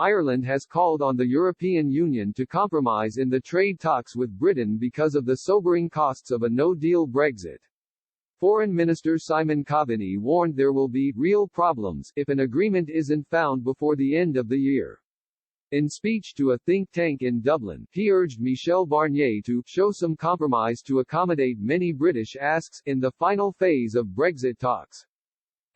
Ireland has called on the European Union to compromise in the trade talks with Britain because of the sobering costs of a no-deal Brexit. Foreign Minister Simon Coveney warned there will be real problems if an agreement isn't found before the end of the year. In speech to a think tank in Dublin, he urged Michel Barnier to show some compromise to accommodate many British asks in the final phase of Brexit talks.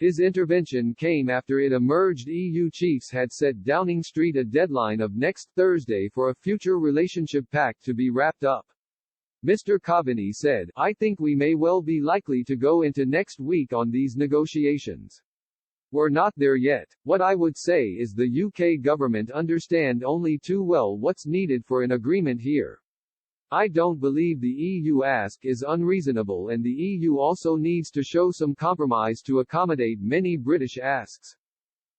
His intervention came after it emerged EU chiefs had set Downing Street a deadline of next Thursday for a future relationship pact to be wrapped up. Mr. Coveney said, "I think we may well be likely to go into next week on these negotiations. We're not there yet. What I would say is the UK government understand only too well what's needed for an agreement here. I don't believe the EU ask is unreasonable, and the EU also needs to show some compromise to accommodate many British asks."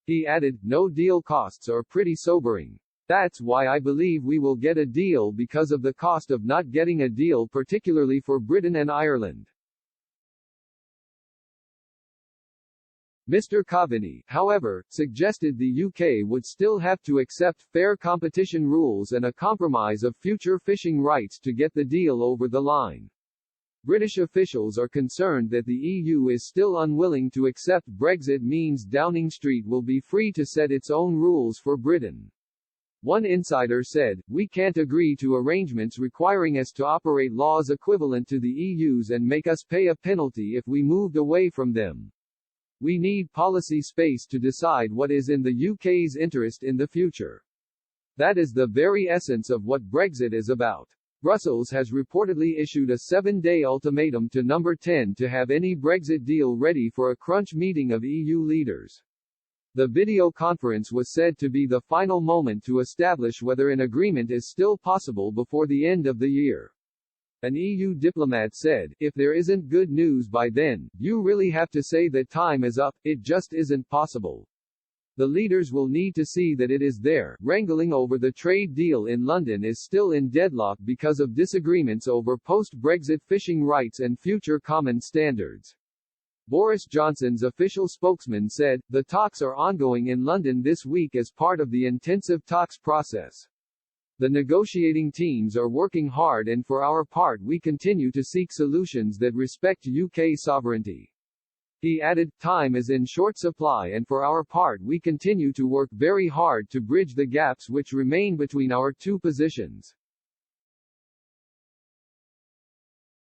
He added, "No deal costs are pretty sobering. That's why I believe we will get a deal because of the cost of not getting a deal, particularly for Britain and Ireland." Mr. Coveney, however, suggested the UK would still have to accept fair competition rules and a compromise of future fishing rights to get the deal over the line. British officials are concerned that the EU is still unwilling to accept Brexit means Downing Street will be free to set its own rules for Britain. One insider said, "We can't agree to arrangements requiring us to operate laws equivalent to the EU's and make us pay a penalty if we moved away from them. We need policy space to decide what is in the UK's interest in the future. That is the very essence of what Brexit is about." Brussels has reportedly issued a 7-day ultimatum to Number 10 to have any Brexit deal ready for a crunch meeting of EU leaders. The video conference was said to be the final moment to establish whether an agreement is still possible before the end of the year. An EU diplomat said, "If there isn't good news by then, you really have to say that time is up, it just isn't possible. The leaders will need to see that it is there." Wrangling over the trade deal in London is still in deadlock because of disagreements over post-Brexit fishing rights and future common standards. Boris Johnson's official spokesman said, "The talks are ongoing in London this week as part of the intensive talks process. The negotiating teams are working hard, and for our part we continue to seek solutions that respect UK sovereignty." He added, "Time is in short supply, and for our part we continue to work very hard to bridge the gaps which remain between our two positions."